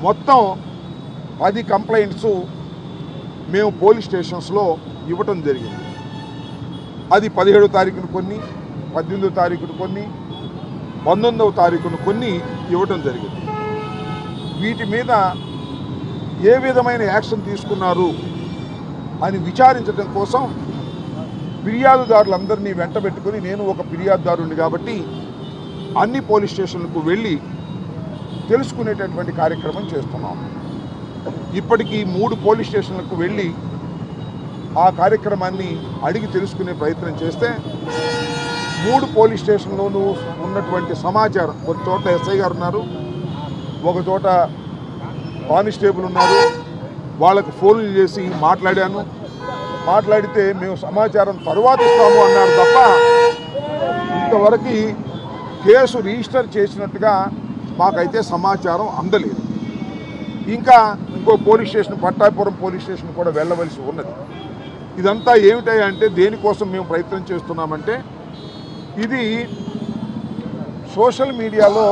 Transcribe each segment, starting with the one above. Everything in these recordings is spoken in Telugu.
మొత్తం 10 కంప్లైంట్స్ మేము పోలీస్ స్టేషన్స్లో ఇవ్వటం జరిగింది. అది 17వ తారీఖున కొన్ని, 18వ తారీఖున కొన్ని, 19వ తారీఖున కొన్ని ఇవ్వటం జరిగింది. వీటి మీద ఏ విధమైన యాక్షన్ తీసుకున్నారు అని విచారించడం కోసం ఫిర్యాదుదారులందరినీ వెంటబెట్టుకుని, నేను ఒక ఫిర్యాదుదారుని కాబట్టి అన్ని పోలీస్ స్టేషన్లకు వెళ్ళి తెలుసుకునేటటువంటి కార్యక్రమం చేస్తున్నాం. ఇప్పటికీ 3 పోలీస్ స్టేషన్లకు వెళ్ళి ఆ కార్యక్రమాన్ని అడిగి తెలుసుకునే ప్రయత్నం చేస్తే 3 పోలీస్ స్టేషన్లోనూ ఉన్నటువంటి సమాచారం, ఒక చోట ఎస్ఐ గారు ఉన్నారు, ఒక చోట కానిస్టేబుల్ ఉన్నారు, వాళ్ళకు ఫోన్లు చేసి మాట్లాడితే మేము సమాచారం తరువాత ఇస్తాము అన్నారు తప్ప ఇంతవరకు కేసు రిజిస్టర్ చేసినట్టుగా మాకైతే సమాచారం అందలేదు. ఇంకా ఇంకో police station, Pattapuram police station కూడా వెళ్ళవలసి ఉన్నది. ఇదంతా ఏమిటంటే దేనికోసం మేము ప్రయత్నం చేస్తున్నామంటే, ఇది సోషల్ మీడియాలో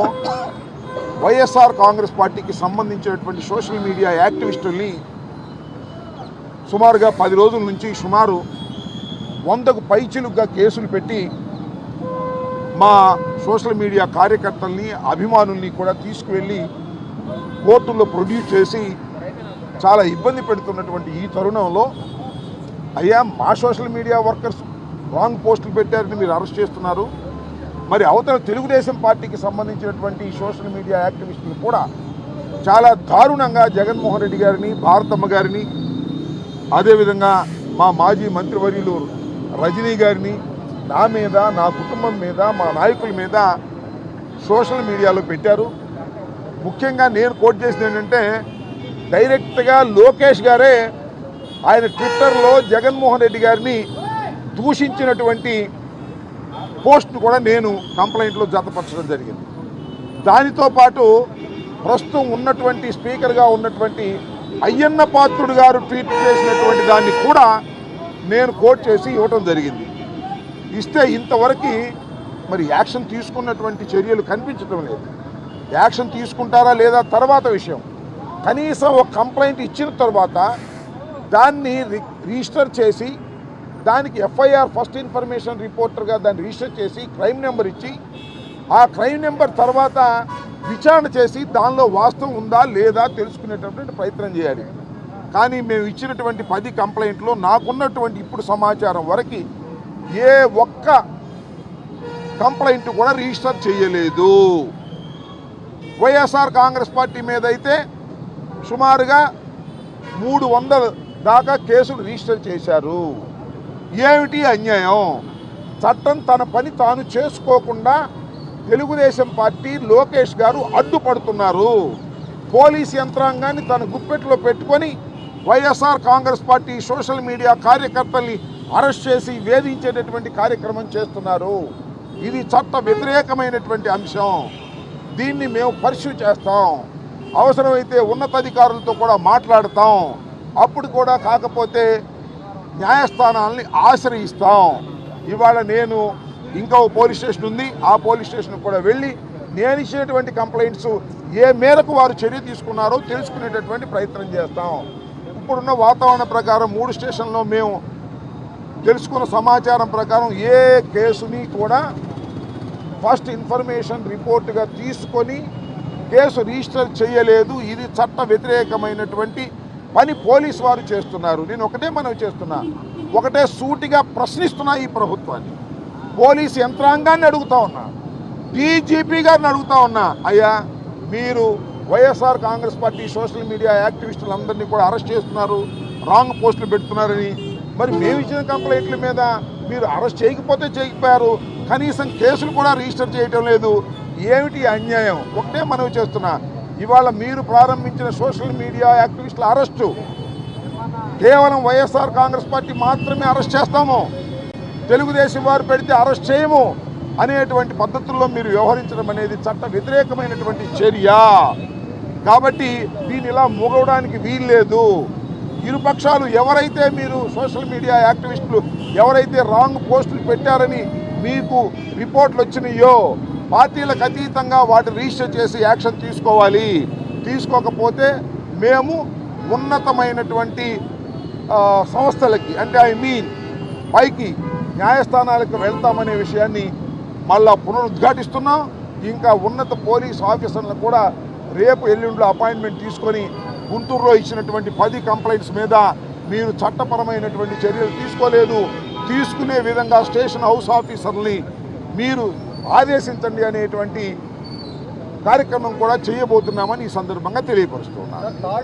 వైఎస్ఆర్ కాంగ్రెస్ పార్టీకి సంబంధించినటువంటి సోషల్ మీడియా యాక్టివిస్టుల్ని సుమారుగా 10 రోజుల నుంచి సుమారు 100కు పైచిలుగా కేసులు పెట్టి మా సోషల్ మీడియా కార్యకర్తల్ని, అభిమానుల్ని కూడా తీసుకువెళ్ళి కోర్టుల్లో ప్రొడ్యూస్ చేసి చాలా ఇబ్బంది పెడుతున్నటువంటి ఈ తరుణంలో, అయ్యా మా సోషల్ మీడియా వర్కర్స్ రాంగ్ పోస్టులు పెట్టారని మీరు అరెస్ట్ చేస్తున్నారు, మరి అవతల తెలుగుదేశం పార్టీకి సంబంధించినటువంటి సోషల్ మీడియా యాక్టివిస్టులు కూడా చాలా దారుణంగా జగన్మోహన్ రెడ్డి గారిని, భారతమ్మ గారిని, అదేవిధంగా మా మాజీ మంత్రివర్యులు రజనీ గారిని, నా మీద, నా కుటుంబం మీద, మా నాయకుల మీద సోషల్ మీడియాలో పెట్టారు. ముఖ్యంగా నేను కోట్ చేసింది ఏంటంటే, డైరెక్ట్గా లోకేష్ గారే ఆయన ట్విట్టర్లో జగన్మోహన్ రెడ్డి గారిని దూషించినటువంటి పోస్ట్ను కూడా నేను కంప్లైంట్లో జతపరచడం జరిగింది. దానితో పాటు ప్రస్తుతం ఉన్నటువంటి స్పీకర్గా ఉన్నటువంటి అయ్యన్న పాత్రుడు గారు ట్వీట్ చేసినటువంటి దాన్ని కూడా నేను కోట్ చేసి ఇవ్వటం జరిగింది. ఇస్తే ఇంతవరకు మరి యాక్షన్ తీసుకున్నటువంటి చర్యలు కనిపించడం లేదు. యాక్షన్ తీసుకుంటారా లేదా తర్వాత విషయం. కనీసం ఒక కంప్లైంట్ ఇచ్చిన తర్వాత దాన్ని రిజిస్టర్ చేసి, దానికి ఎఫ్ఐఆర్ ఫస్ట్ ఇన్ఫర్మేషన్ రిపోర్టర్గా దాన్ని రిజిస్టర్ చేసి క్రైమ్ నెంబర్ ఇచ్చి, ఆ క్రైమ్ నెంబర్ తర్వాత విచారణ చేసి దానిలో వాస్తవం ఉందా లేదా తెలుసుకునేటటువంటి ప్రయత్నం చేయాలి. కానీ మేము ఇచ్చినటువంటి 10 కంప్లైంట్లో నాకున్నటువంటి ఇప్పుడు సమాచారం వరకు ఏ ఒక్క కంప్లైంట్ కూడా రిజిస్టర్ చేయలేదు. వైఎస్ఆర్ కాంగ్రెస్ పార్టీ మీద అయితే సుమారుగా 300 దాకా కేసులు రిజిస్టర్ చేశారు. ఏమిటి అన్యాయం? చట్టం తన పని తాను చేసుకోకుండా తెలుగుదేశం పార్టీ, లోకేష్ గారు అడ్డుపడుతున్నారు. పోలీస్ యంత్రాంగాన్ని తన గుప్పెట్లో పెట్టుకొని YSR Congress party social media కార్యకర్తల్ని అరెస్ట్ చేసి వేధించేటటువంటి కార్యక్రమం చేస్తున్నారు. ఇది చట్ట వ్యతిరేకమైనటువంటి అంశం. దీన్ని మేము పర్స్యూ చేస్తాం. అవసరమైతే ఉన్నతాధికారులతో కూడా మాట్లాడతాం. అప్పుడు కూడా కాకపోతే న్యాయస్థానాలని ఆశ్రయిస్తాం. ఇవాళ నేను ఇంకా పోలీస్ స్టేషన్ ఉంది, ఆ పోలీస్ స్టేషన్ కూడా వెళ్ళి నేను ఇచ్చినటువంటి కంప్లైంట్స్ ఏ మేరకు వారు చర్య తీసుకున్నారో తెలుసుకునేటటువంటి ప్రయత్నం చేస్తాం. ఇప్పుడున్న వాతావరణ ప్రకారం 3 స్టేషన్లో మేము తెలుసుకున్న సమాచారం ప్రకారం ఏ కేసుని కూడా ఫస్ట్ ఇన్ఫర్మేషన్ రిపోర్ట్గా తీసుకొని కేసు రిజిస్టర్ చేయలేదు. ఇది చట్ట వ్యతిరేకమైనటువంటి పని పోలీసు వారు చేస్తున్నారు. నేను ఒకటే మనవి చేస్తున్నా, ఒకటే సూటిగా ప్రశ్నిస్తున్నా ఈ ప్రభుత్వాన్ని, పోలీసు యంత్రాంగాన్ని అడుగుతా ఉన్నా, డీజీపీ గారిని అడుగుతా ఉన్నా, అయ్యా మీరు YSR Congress party social media యాక్టివిస్టులందరినీ కూడా అరెస్ట్ చేస్తున్నారు, రాంగ్ పోస్టులు పెడుతున్నారని. మరి మేము ఇచ్చిన కంప్లైంట్ల మీద మీరు అరెస్ట్ చేయకపోతే చేయకపోయారు, కనీసం కేసులు కూడా రిజిస్టర్ చేయటం లేదు. ఏమిటి అన్యాయం? ఒకటే మనవి చేస్తున్నా, ఇవాళ మీరు ప్రారంభించిన సోషల్ మీడియా యాక్టివిస్టుల అరెస్టు కేవలం వైఎస్ఆర్ కాంగ్రెస్ పార్టీ మాత్రమే అరెస్ట్ చేస్తాము, తెలుగుదేశం వారు పెడితే అరెస్ట్ చేయము అనేటువంటి పద్ధతుల్లో మీరు వ్యవహరించడం అనేది చట్ట వ్యతిరేకమైనటువంటి చర్య. కాబట్టి దీని ఇలా మూగవడానికి వీల్లేదు. ఇరుపక్షాలు ఎవరైతే మీరు సోషల్ మీడియా యాక్టివిస్టులు ఎవరైతే రాంగ్ పోస్టులు పెట్టారని మీకు రిపోర్ట్లు వచ్చినాయో పార్టీలకు అతీతంగా వాటిని రిజిస్టర్ చేసి యాక్షన్ తీసుకోవాలి. తీసుకోకపోతే మేము ఉన్నతమైనటువంటి సంస్థలకి అంటే పైకి న్యాయస్థానాలకు వెళ్తామనే విషయాన్ని మళ్ళా పునరుద్ఘాటిస్తున్నాం. ఇంకా ఉన్నత పోలీస్ ఆఫీసర్లను కూడా రేపు ఎల్లుండిలో అపాయింట్మెంట్ తీసుకొని గుంటూరులో ఇచ్చినటువంటి 10 కంప్లైంట్స్ మీద మీరు చట్టపరమైనటువంటి చర్యలు తీసుకోలేదు, తీసుకునే విధంగా స్టేషన్ హౌస్ ఆఫీసర్ని మీరు ఆదేశించండి అనేటువంటి కార్యక్రమం కూడా చేయబోతున్నామని ఈ సందర్భంగా తెలియపరుస్తున్నాను.